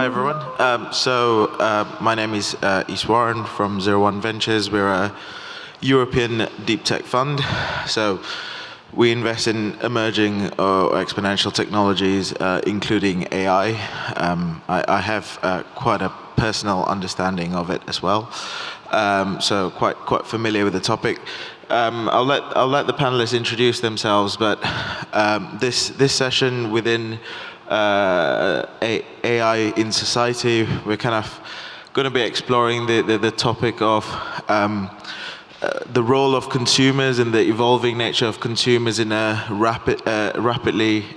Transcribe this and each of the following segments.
everyone. My name is Eeswaran from 01 Ventures. We're a European deep tech fund. So we invest in emerging or exponential technologies, including AI. I have quite a personal understanding of it as well. So quite familiar with the topic. I'll let the panelists introduce themselves, but this session within AI in society, we're kind of going to be exploring the topic of the role of consumers and the evolving nature of consumers in a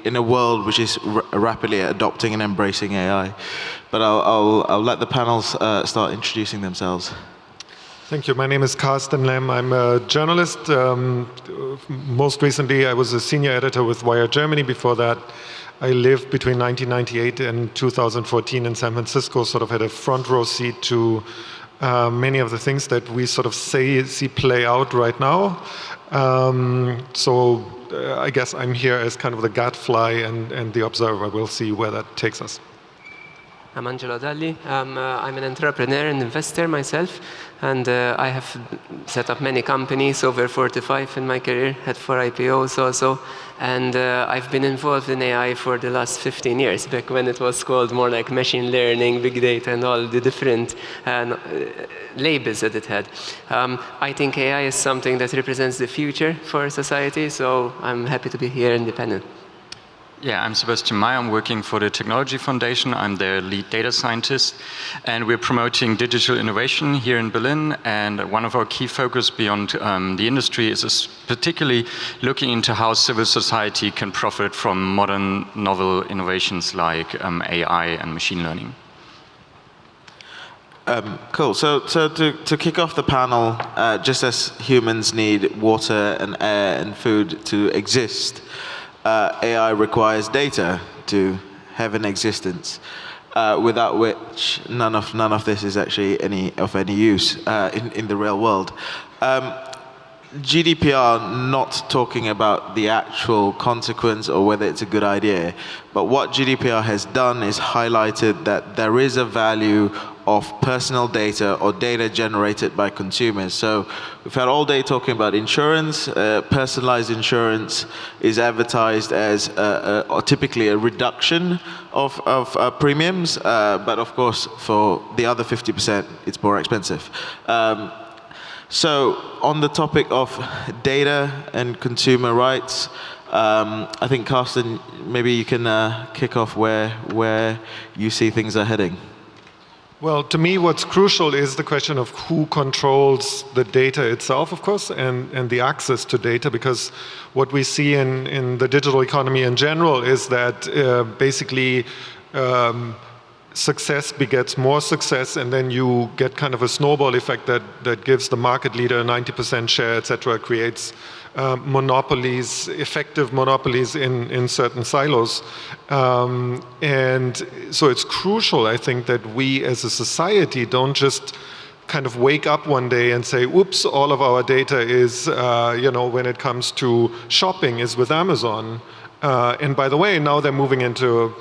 in a world which is rapidly adopting and embracing AI. But I'll let the panels start introducing themselves. Thank you. My name is Karsten Lemm. I'm a journalist. Most recently, I was a senior editor with Wired Germany. Before that, I lived between 1998 and 2014 in San Francisco, sort of had a front row seat to many of the things that we sort of see play out right now. I guess I'm here as kind of the gadfly and the observer. We'll see where that takes us. I'm Angelo Dalli. I'm an entrepreneur and investor myself, and I have set up many companies, over 45 in my career, had 4 IPOs also, and I've been involved in AI for the last 15 years, back when it was called more like machine learning, big data, and all the different labels that it had. I think AI is something that represents the future for society, so I'm happy to be here in the panel. Yeah, I'm Sebastian May. I'm working for the Technology Foundation. I'm their lead data scientist. And we're promoting digital innovation here in Berlin. And one of our key focus beyond the industry is particularly looking into how civil society can profit from modern novel innovations like AI and machine learning. Cool. So to kick off the panel, just as humans need water and air and food to exist, AI requires data to have an existence, without which none of this is actually of any use in the real world. GDPR, not talking about the actual consequence or whether it's a good idea, but what GDPR has done is highlighted that there is a value of personal data or data generated by consumers. So we've had all day talking about insurance. Personalized insurance is advertised as typically a reduction of premiums, but of course for the other 50% it's more expensive. So on the topic of data and consumer rights, I think Karsten, maybe you can kick off where you see things are heading. Well, to me, what's crucial is the question of who controls the data itself, of course, and the access to data, because what we see in the digital economy in general is that basically success begets more success, and then you get kind of a snowball effect that gives the market leader a 90% share, et cetera, creates monopolies, effective monopolies in certain silos. And so it's crucial, I think, that we as a society don't just kind of wake up one day and say, oops, all of our data is, when it comes to shopping is with Amazon. And by the way, now they're moving into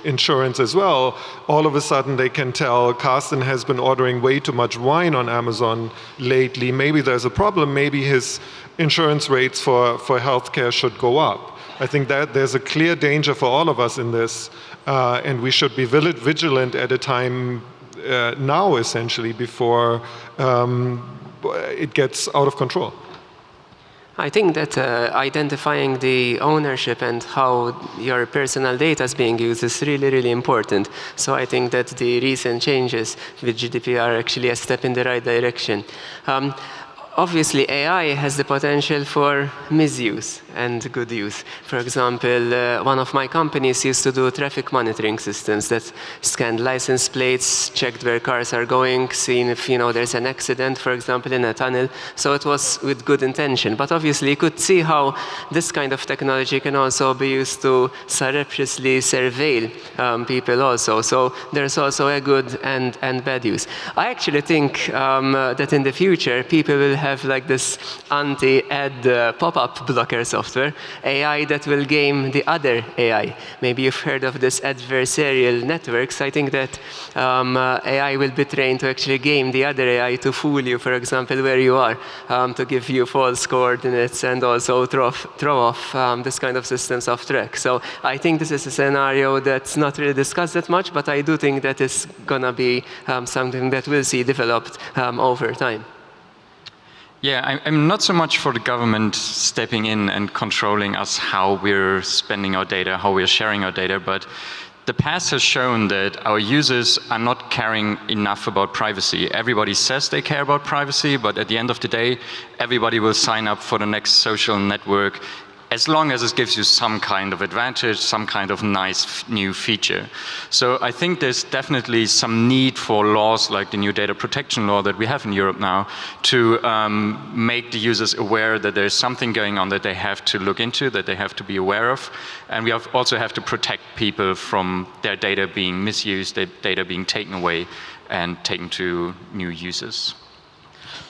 insurance as well. All of a sudden they can tell Karsten has been ordering way too much wine on Amazon lately. Maybe there's a problem. Maybe his insurance rates for healthcare should go up. I think that there's a clear danger for all of us in this, and we should be vigilant at a time now, essentially, before it gets out of control. I think that identifying the ownership and how your personal data is being used is really, really important. So I think that the recent changes with GDPR are actually a step in the right direction. Obviously, AI has the potential for misuse and good use. For example, one of my companies used to do traffic monitoring systems that scanned license plates, checked where cars are going, seen if there's an accident, for example, in a tunnel. So it was with good intention. But obviously, you could see how this kind of technology can also be used to surreptitiously surveil people also. So there's also a good and bad use. I actually think that in the future, people will have like this anti-ad pop-up blocker software, AI that will game the other AI. Maybe you've heard of this adversarial networks. I think that AI will be trained to actually game the other AI to fool you, for example, where you are, to give you false coordinates and also throw off this kind of systems off track. So I think this is a scenario that's not really discussed that much, but I do think that it's gonna be something that we'll see developed over time. Yeah, I'm not so much for the government stepping in and controlling us, how we're spending our data, how we're sharing our data, but the past has shown that our users are not caring enough about privacy. Everybody says they care about privacy, but at the end of the day, everybody will sign up for the next social network as long as it gives you some kind of advantage, some kind of nice new feature. So I think there's definitely some need for laws like the new data protection law that we have in Europe now to make the users aware that there's something going on that they have to look into, that they have to be aware of. And we also have to protect people from their data being misused, their data being taken away and taken to new users.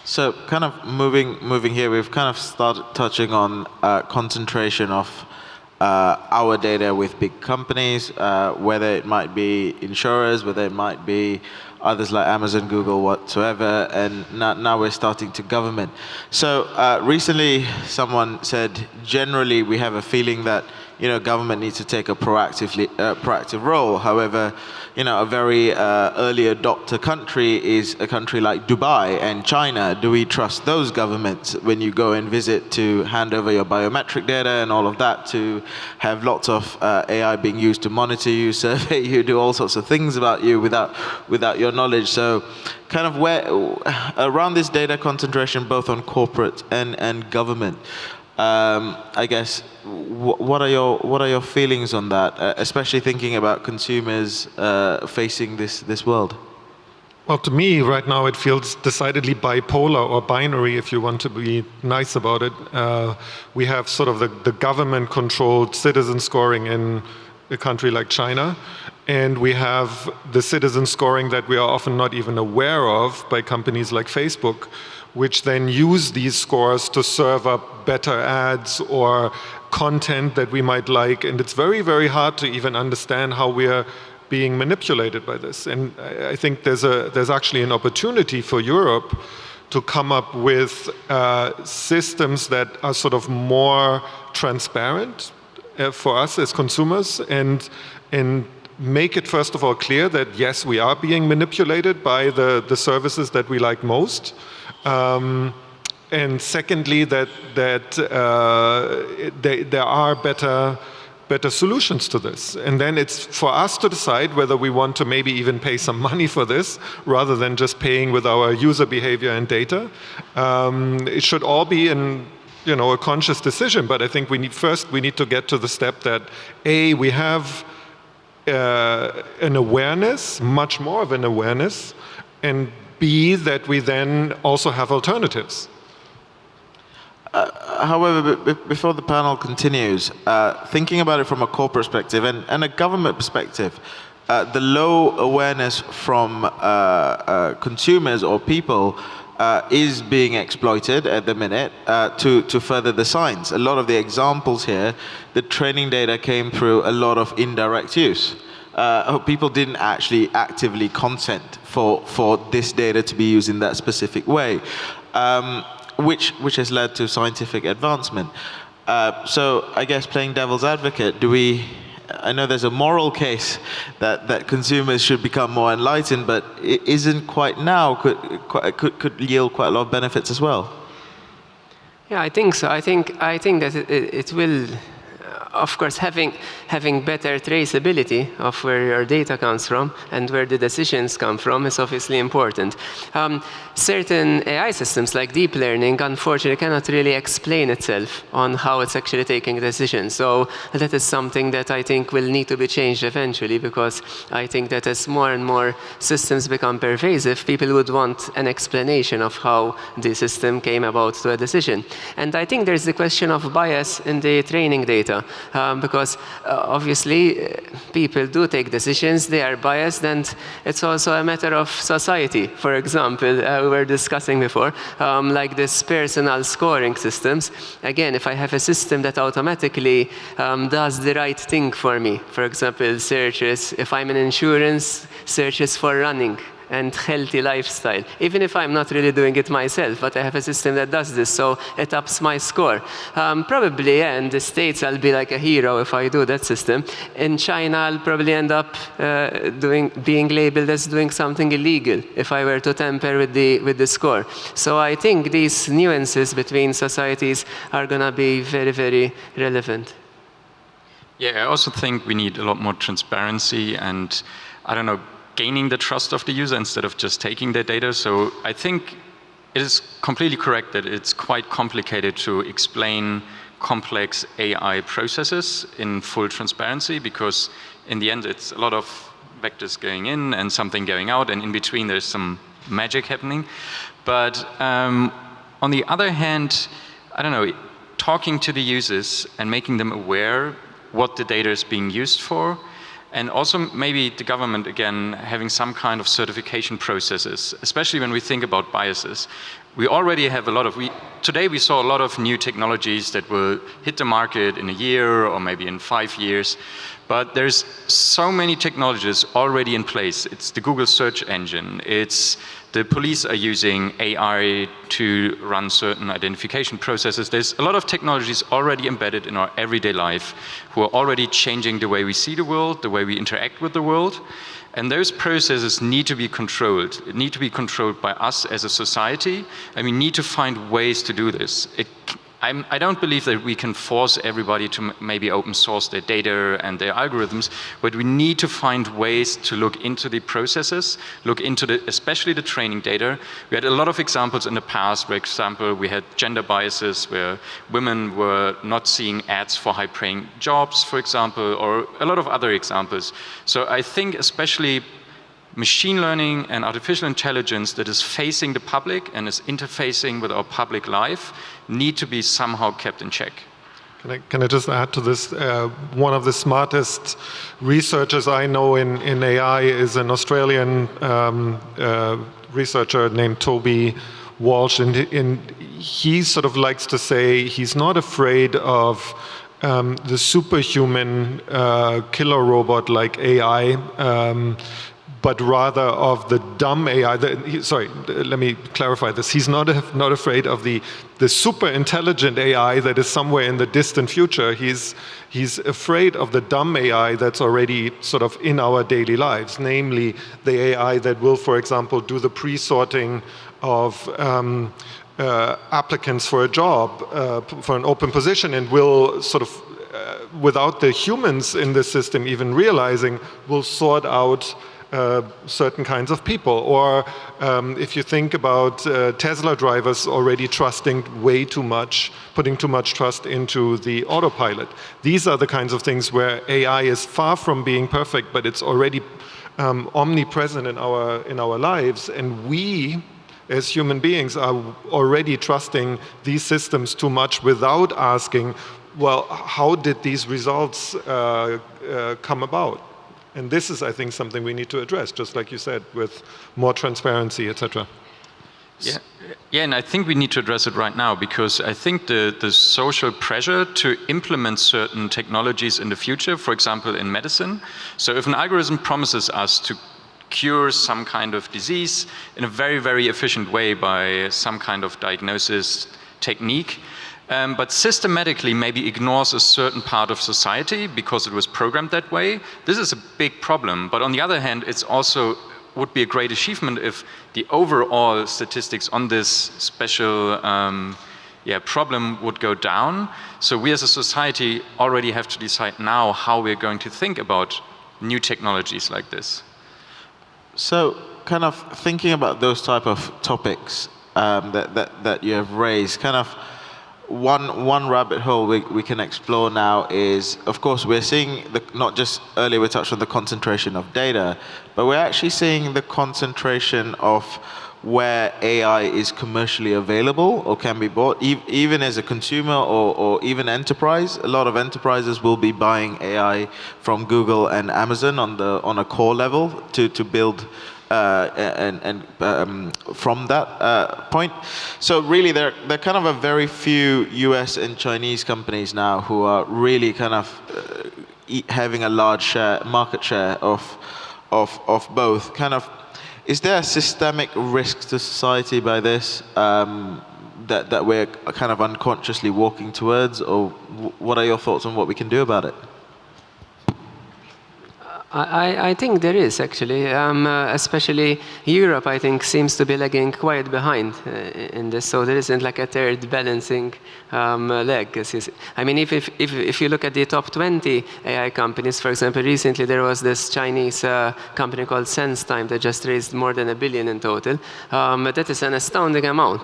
So kind of moving here, we've kind of started touching on concentration of our data with big companies, whether it might be insurers, whether it might be others like Amazon, Google, whatsoever, and now we're starting to government. So recently someone said, generally we have a feeling that government needs to take a proactive role. However, a very early adopter country is a country like Dubai and China. Do we trust those governments when you go and visit to hand over your biometric data and all of that, to have lots of AI being used to monitor you, survey you, do all sorts of things about you without your knowledge? So kind of where around this data concentration, both on corporate and government, I guess, what are your feelings on that, especially thinking about consumers facing this world? Well, to me, right now, it feels decidedly bipolar or binary, if you want to be nice about it. We have sort of the government-controlled citizen scoring in a country like China, and we have the citizen scoring that we are often not even aware of by companies like Facebook, which then use these scores to serve up better ads or content that we might like. And it's very, very hard to even understand how we are being manipulated by this. And I think there's actually an opportunity for Europe to come up with systems that are sort of more transparent for us as consumers, and make it, first of all, clear that, yes, we are being manipulated by the services that we like most. And secondly, that there are better solutions to this. And then it's for us to decide whether we want to maybe even pay some money for this, rather than just paying with our user behavior and data. It should all be a conscious decision, but I think we need to get to the step that, A, we have an awareness, much more of an awareness, and B, that we then also have alternatives. However, before the panel continues, thinking about it from a core perspective and a government perspective, the low awareness from consumers or people is being exploited at the minute to further the science. A lot of the examples here, the training data came through a lot of indirect use. People didn't actually actively consent for this data to be used in that specific way, which has led to scientific advancement. So I guess, playing devil's advocate, I know there's a moral case that consumers should become more enlightened, but it isn't quite now, could yield quite a lot of benefits as well. Yeah, I think so. I think that it will, of course, having better traceability of where your data comes from and where the decisions come from is obviously important. Certain AI systems like deep learning, unfortunately, cannot really explain itself on how it's actually taking decisions. So that is something that I think will need to be changed eventually, because I think that as more and more systems become pervasive, people would want an explanation of how the system came about to a decision. And I think there's the question of bias in the training data. because obviously people do take decisions, they are biased, and it's also a matter of society. For example, we were discussing before, like this personal scoring systems. Again, if I have a system that automatically does the right thing for me, for example, searches, if I'm in insurance, searches for running and healthy lifestyle, even if I'm not really doing it myself, but I have a system that does this, so it ups my score. Probably, yeah, in the States, I'll be like a hero if I do that system. In China, I'll probably end up being labeled as doing something illegal if I were to tamper with the score. So I think these nuances between societies are going to be very, very relevant. Yeah, I also think we need a lot more transparency and, I don't know, gaining the trust of the user instead of just taking their data. So I think it is completely correct that it's quite complicated to explain complex AI processes in full transparency, because in the end it's a lot of vectors going in and something going out, and in between there's some magic happening. But on the other hand, I don't know, talking to the users and making them aware what the data is being used for, and also maybe the government, again, having some kind of certification processes, especially when we think about biases. We already have a lot of, today we saw a lot of new technologies that will hit the market in a year or maybe in 5 years. But there's so many technologies already in place. It's the Google search engine. It's the police are using AI to run certain identification processes. There's a lot of technologies already embedded in our everyday life who are already changing the way we see the world, the way we interact with the world. And those processes need to be controlled. It need to be controlled by us as a society, and we need to find ways to do this. I don't believe that we can force everybody to maybe open source their data and their algorithms, but we need to find ways to look into the processes, look into especially the training data. We had a lot of examples in the past. For example, we had gender biases where women were not seeing ads for high-paying jobs, for example, or a lot of other examples. So I think especially machine learning and artificial intelligence that is facing the public and is interfacing with our public life need to be somehow kept in check. Can I just add to this? One of the smartest researchers I know in AI is an Australian researcher named Toby Walsh, and he sort of likes to say he's not afraid of the superhuman killer robot like AI, but rather of the dumb AI. Sorry, let me clarify this. He's not afraid of the super intelligent AI that is somewhere in the distant future. He's afraid of the dumb AI that's already sort of in our daily lives, namely the AI that will, for example, do the pre-sorting of applicants for a job, for an open position, and will sort of, without the humans in the system even realizing, will sort out certain kinds of people. Or if you think about Tesla drivers already trusting way too much, putting too much trust into the autopilot. These are the kinds of things where AI is far from being perfect, but it's already omnipresent in our lives, and we as human beings are already trusting these systems too much without asking, well, how did these results come about? And this is, I think, something we need to address, just like you said, with more transparency, etc. Yeah, and I think we need to address it right now, because I think the social pressure to implement certain technologies in the future, for example, in medicine. So if an algorithm promises us to cure some kind of disease in a very, very efficient way by some kind of diagnosis technique, but systematically maybe ignores a certain part of society because it was programmed that way, this is a big problem. But on the other hand, it's also would be a great achievement if the overall statistics on this special problem would go down. So we as a society already have to decide now how we're going to think about new technologies like this. So kind of thinking about those type of topics that you have raised, kind of one rabbit hole we can explore now is, of course, we're seeing not just earlier we touched on the concentration of data, but we're actually seeing the concentration of where AI is commercially available or can be bought, even as a consumer or even enterprise. A lot of enterprises will be buying AI from Google and Amazon on a core level to build from that point. So really, there are kind of a very few US and Chinese companies now who are really kind of having a large market share of both. Kind of, is there a systemic risk to society by this that we're kind of unconsciously walking towards, or what are your thoughts on what we can do about it? I think there is, actually. Especially Europe, I think, seems to be lagging quite behind in this. So there isn't like a third balancing leg. I mean, if you look at the top 20 AI companies, for example, recently there was this Chinese company called SenseTime that just raised more than $1 billion in total. That is an astounding amount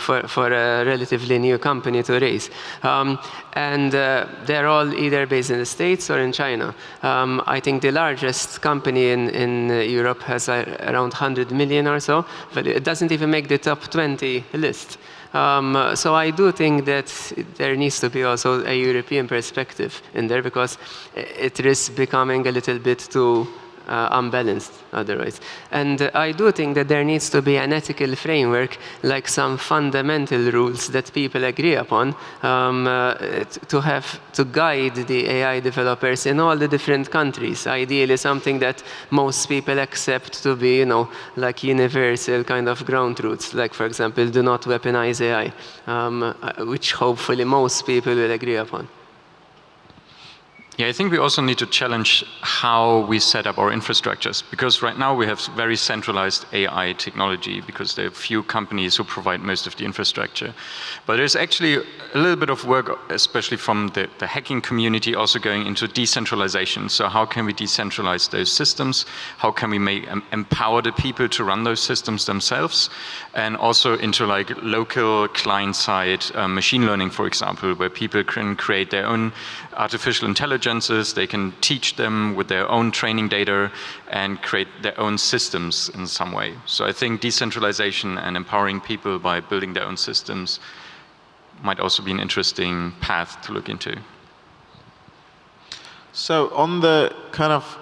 for a relatively new company to raise. And they're all either based in the States or in China. I think the largest company in Europe has around 100 million or so, but it doesn't even make the top 20 list. So I do think that there needs to be also a European perspective in there, because it risks becoming a little bit too unbalanced otherwise. And I do think that there needs to be an ethical framework, like some fundamental rules that people agree upon, to guide the AI developers in all the different countries. Ideally, something that most people accept to be, like universal kind of ground truths. Like, for example, do not weaponize AI, which hopefully most people will agree upon. Yeah, I think we also need to challenge how we set up our infrastructures, because right now we have very centralized AI technology because there are few companies who provide most of the infrastructure. But there's actually a little bit of work, especially from the hacking community, also going into decentralization. So how can we decentralize those systems? How can we empower the people to run those systems themselves? And also into like local client-side machine learning, for example, where people can create their own artificial intelligences, they can teach them with their own training data and create their own systems in some way. So I think decentralization and empowering people by building their own systems might also be an interesting path to look into. So on the kind of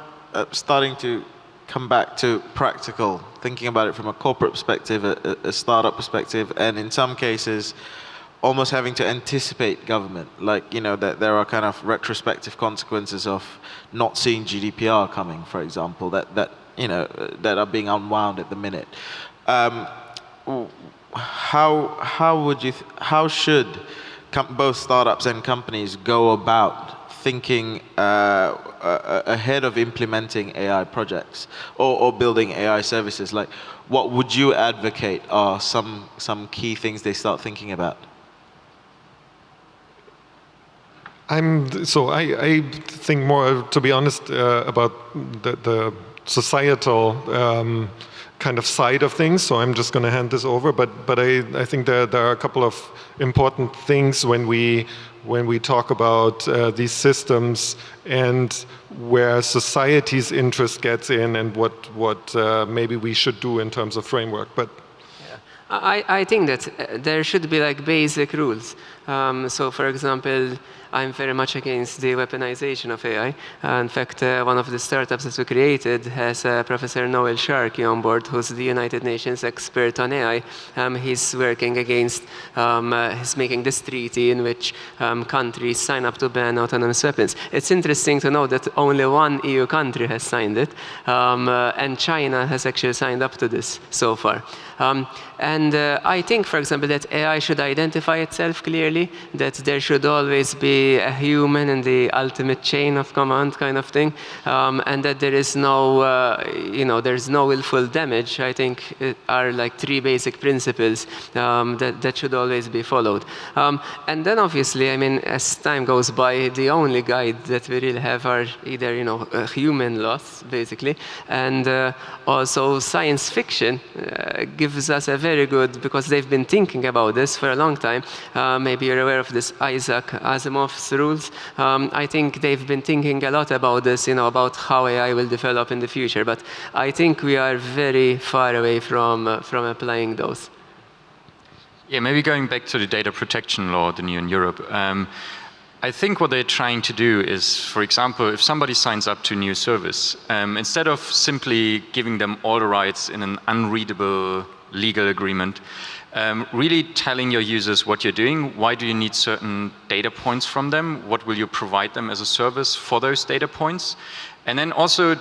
starting to come back to practical, thinking about it from a corporate perspective, a startup perspective, and in some cases, almost having to anticipate government, like, that there are kind of retrospective consequences of not seeing GDPR coming, for example, that are being unwound at the minute. How should both startups and companies go about thinking ahead of implementing AI projects or building AI services? Like, what would you advocate are some key things they start thinking about? I think more, to be honest, about the societal kind of side of things. So I'm just going to hand this over. But I think there are a couple of important things when we talk about these systems and where society's interest gets in, and what maybe we should do in terms of framework. But I think that there should be like basic rules. So, for example, I'm very much against the weaponization of AI. In fact, one of the startups that we created has Professor Noel Sharkey on board, who's the United Nations expert on AI. He's working against, he's making this treaty in which countries sign up to ban autonomous weapons. It's interesting to know that only one EU country has signed it, and China has actually signed up to this so far. And I think, for example, that AI should identify itself clearly, that there should always be a human in the ultimate chain of command kind of thing, and that there is no, there's no willful damage. I think it are like three basic principles that should always be followed. And then obviously, I mean, as time goes by, the only guide that we really have are either, human laws, basically, and also science fiction gives us a very good, because they've been thinking about this for a long time. Maybe you're aware of this Isaac Asimov spin-offs rules. I think they've been thinking a lot about this, about how AI will develop in the future. But I think we are very far away from applying those. Yeah, maybe going back to the data protection law, the new in Europe. I think what they're trying to do is, for example, if somebody signs up to a new service, instead of simply giving them all the rights in an unreadable legal agreement, really telling your users what you're doing, why do you need certain data points from them, what will you provide them as a service for those data points, and then also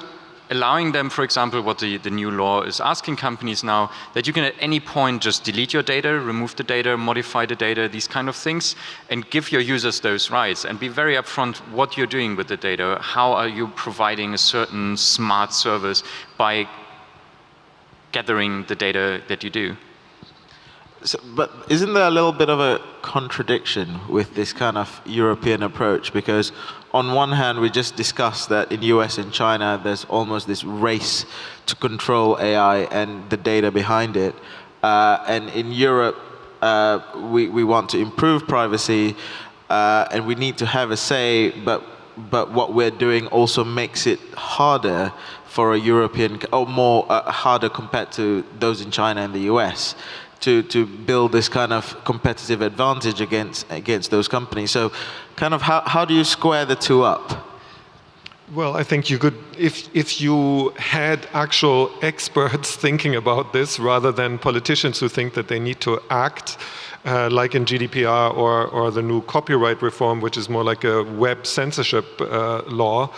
allowing them, for example, what the new law is asking companies now, that you can at any point just delete your data, remove the data, modify the data, these kind of things, and give your users those rights, and be very upfront what you're doing with the data, how are you providing a certain smart service by gathering the data that you do. So, but isn't there a little bit of a contradiction with this kind of European approach? Because on one hand, we just discussed that in US and China, there's almost this race to control AI and the data behind it. And in Europe, we want to improve privacy, and we need to have a say, but what we're doing also makes it harder for a European, or more harder compared to those in China and the US. To build this kind of competitive advantage against those companies. So kind of how do you square the two up? Well, I think you could, if you had actual experts thinking about this rather than politicians who think that they need to act, like in GDPR or the new copyright reform, which is more like a web censorship law.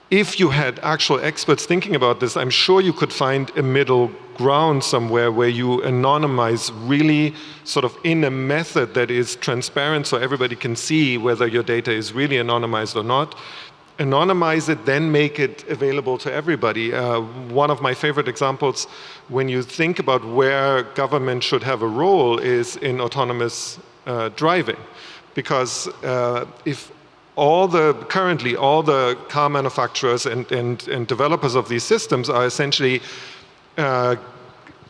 If you had actual experts thinking about this, I'm sure you could find a middle ground somewhere where you anonymize really sort of in a method that is transparent so everybody can see whether your data is really anonymized or not. Anonymize it, then make it available to everybody. One of my favorite examples when you think about where government should have a role is in autonomous driving. Because if currently all the car manufacturers and developers of these systems are essentially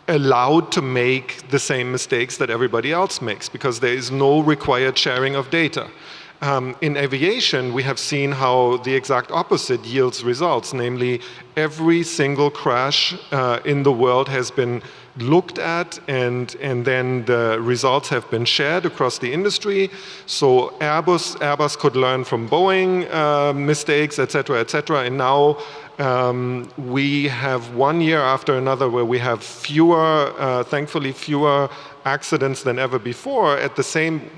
allowed to make the same mistakes that everybody else makes because there is no required sharing of data. In aviation, we have seen how the exact opposite yields results, namely every single crash in the world has been looked at and then the results have been shared across the industry. So Airbus could learn from Boeing mistakes, etc., etc. And now we have 1 year after another where we have thankfully fewer accidents than ever before,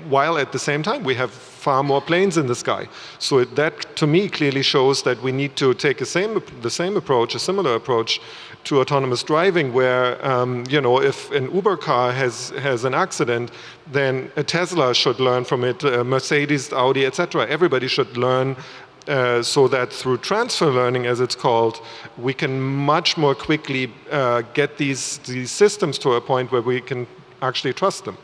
while at the same time we have far more planes in the sky. So that to me clearly shows that we need to take a similar approach to autonomous driving, where if an Uber car has an accident, then a Tesla should learn from it, Mercedes, Audi, etc. Everybody should learn so that through transfer learning, as it's called, we can much more quickly get these systems to a point where we can actually trust them.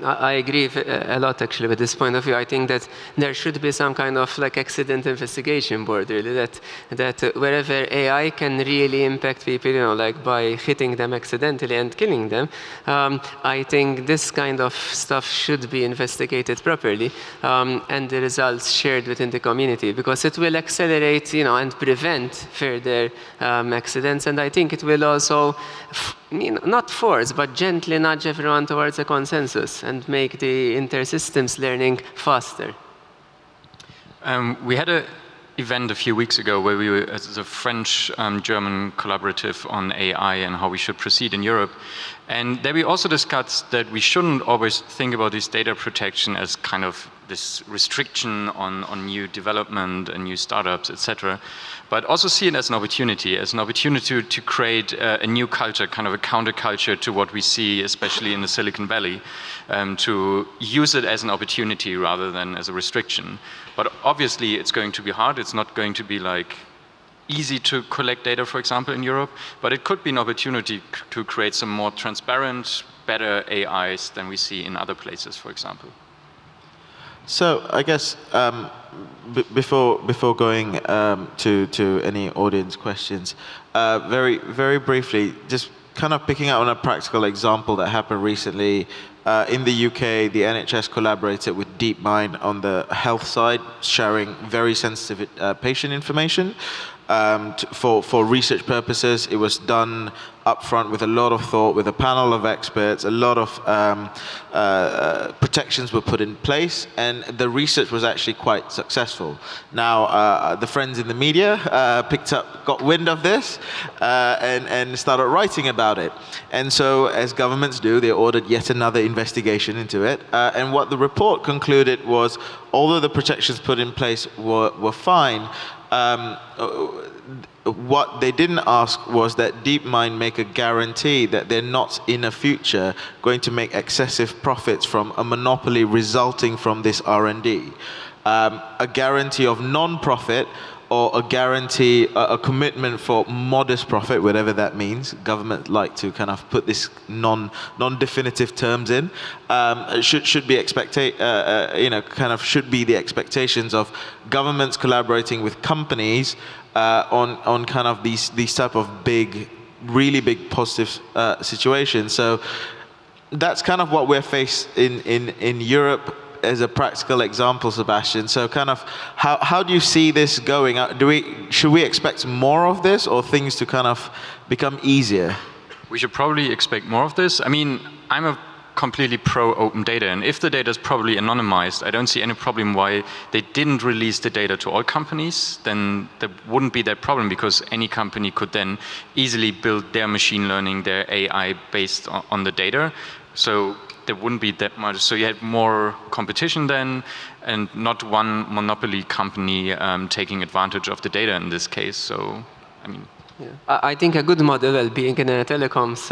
I agree a lot actually with this point of view. I think that there should be some kind of like accident investigation board, really, that wherever AI can really impact people, like by hitting them accidentally and killing them, I think this kind of stuff should be investigated properly and the results shared within the community, because it will accelerate, and prevent further accidents, and I think it will also not force, but gently nudge everyone towards a consensus and make the inter-systems learning faster. We had an event a few weeks ago where we were as a French-German collaborative on AI and how we should proceed in Europe. And there we also discussed that we shouldn't always think about this data protection as kind of this restriction on new development and new startups, etc., but also see it as an opportunity to create a new culture, kind of a counterculture to what we see, especially in the Silicon Valley, to use it as an opportunity rather than as a restriction. But obviously, it's going to be hard. It's not going to be like easy to collect data, for example, in Europe, but it could be an opportunity to create some more transparent, better AIs than we see in other places, for example. So I guess before going to any audience questions, very briefly, just kind of picking up on a practical example that happened recently. In the UK, the NHS collaborated with DeepMind on the health side, sharing very sensitive patient information. For research purposes, it was done upfront with a lot of thought, with a panel of experts. A lot of protections were put in place, and the research was actually quite successful. Now, the friends in the media got wind of this, and started writing about it. And so, as governments do, they ordered yet another investigation into it. And what the report concluded was, although the protections put in place were fine, what they didn't ask was that DeepMind make a guarantee that they're not in the future going to make excessive profits from a monopoly resulting from this R&D. A guarantee of non-profit, or a guarantee, a commitment for modest profit, whatever that means. Government like to kind of put this non-definitive terms in. Should be should be the expectations of governments collaborating with companies on kind of these type of really big positive situations. So that's kind of what we're faced in Europe as a practical example, Sebastian. So kind of how do you see this going? Should we expect more of this, or things to kind of become easier? We should probably expect more of this. I mean, I'm a completely pro open data, and if the data is probably anonymized, I don't see any problem why they didn't release the data to all companies. Then there wouldn't be that problem, because any company could then easily build their machine learning, their AI based on the data. So there wouldn't be that much. So you had more competition then, and not one monopoly company taking advantage of the data in this case. So, I mean. Yeah. I think a good model, being in a telecoms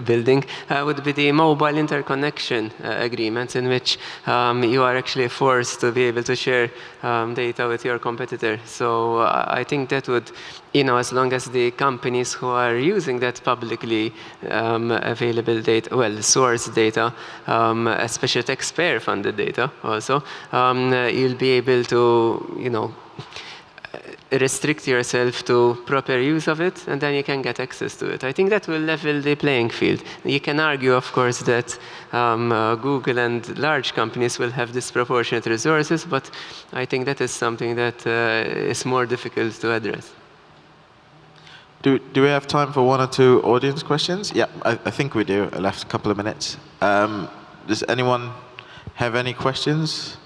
building, would be the mobile interconnection agreements, in which you are actually forced to be able to share data with your competitor. So I think that would, as long as the companies who are using that publicly available data, source data, especially taxpayer-funded data also, you'll be able to, restrict yourself to proper use of it, and then you can get access to it. I think that will level the playing field. You can argue, of course, that Google and large companies will have disproportionate resources, but I think that is something that is more difficult to address. Do we have time for one or two audience questions? Yeah, I think we do. I left a couple of minutes. Does anyone have any questions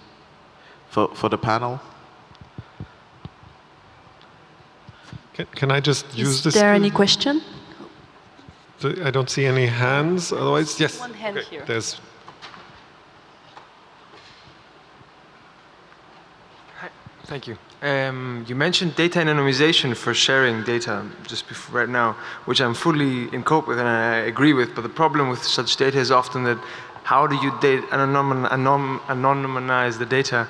for the panel? Can I just use this? Is there any question? I don't see any hands. Otherwise, yes. One hand here. There's. Hi. Thank you. You mentioned data anonymization for sharing data just before right now, which I'm fully in cope with and I agree with. But the problem with such data is often that how do you anonymize the data?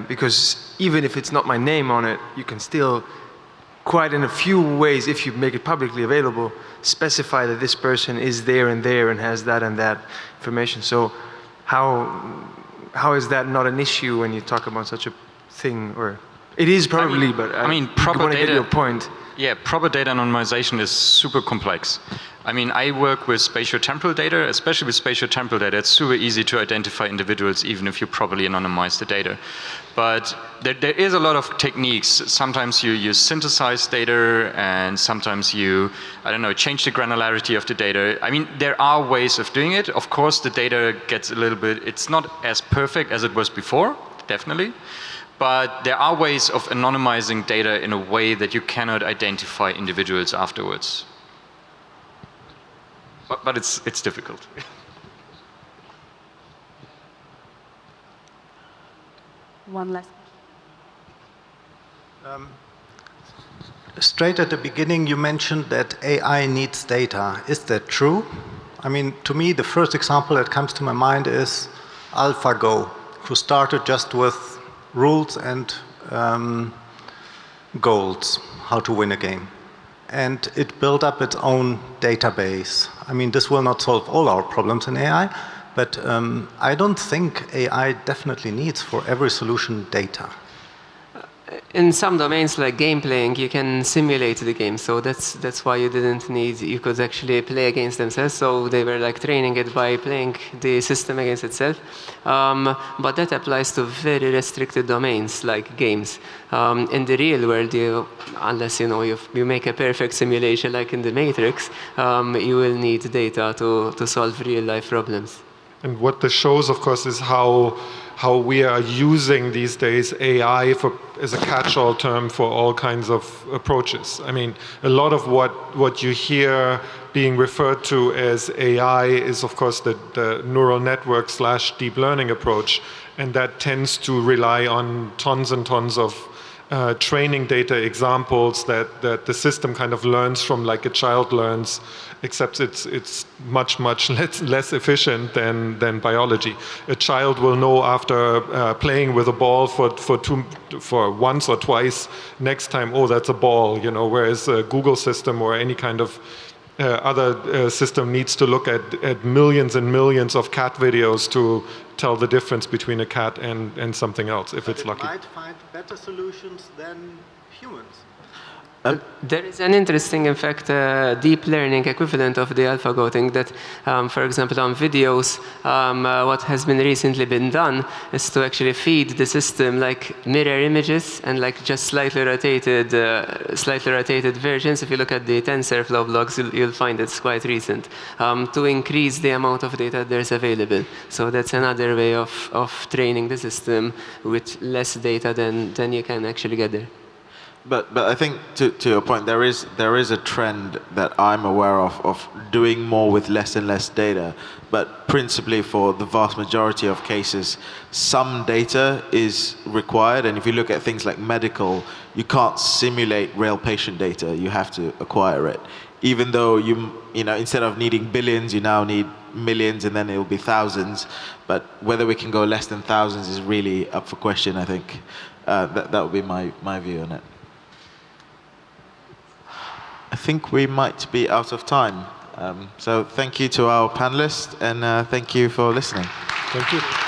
Because even if it's not my name on it, you can still, quite in a few ways, if you make it publicly available, specify that this person is there and has that and that information. So how is that not an issue when you talk about such a thing? Or it is probably, but I mean, proper data. Get your point. Yeah, proper data anonymization is super complex. I mean, I work with spatiotemporal data, especially with spatiotemporal data. It's super easy to identify individuals even if you properly anonymize the data. But there is a lot of techniques. Sometimes you synthesize data, and sometimes you, change the granularity of the data. I mean, there are ways of doing it. Of course, the data gets a little bit, it's not as perfect as it was before, definitely. But there are ways of anonymizing data in a way that you cannot identify individuals afterwards. But it's difficult. One last. Straight at the beginning, you mentioned that AI needs data. Is that true? I mean, to me, the first example that comes to my mind is AlphaGo, who started just with rules and goals, how to win a game. And it built up its own database. I mean, this will not solve all our problems in AI, but I don't think AI definitely needs for every solution data. in some domains like game playing, you can simulate the game. So that's why you didn't need, you could actually play against themselves. So they were like training it by playing the system against itself. But that applies to very restricted domains like games. In the real world, unless you make a perfect simulation like in the Matrix, you will need data to solve real life problems. And what this shows, of course, is how we are using these days AI as a catch-all term for all kinds of approaches. I mean, a lot of what you hear being referred to as AI is, of course, the neural network / deep learning approach, and that tends to rely on tons and tons of training data examples that the system kind of learns from like a child learns, except it's much less efficient than biology. A child will know after playing with a ball for once or twice, next time, oh, that's a ball, whereas a Google system or any kind of other system needs to look at millions and millions of cat videos to tell the difference between a cat and something else, if it's lucky. It might find better solutions than humans. There is an interesting, in fact, deep learning equivalent of the AlphaGo thing that, for example, on videos, what has been recently been done is to actually feed the system like mirror images and like just slightly rotated versions. If you look at the TensorFlow blogs, you'll find it's quite recent, to increase the amount of data there's available. So that's another way of training the system with less data than you can actually get there. But I think to your point, there is a trend that I'm aware of doing more with less and less data. But principally for the vast majority of cases, some data is required. And if you look at things like medical, you can't simulate real patient data. You have to acquire it. Even though you instead of needing billions, you now need millions, and then it will be thousands. But whether we can go less than thousands is really up for question. I think that would be my view on it. I think we might be out of time. So thank you to our panelists, and thank you for listening. Thank you.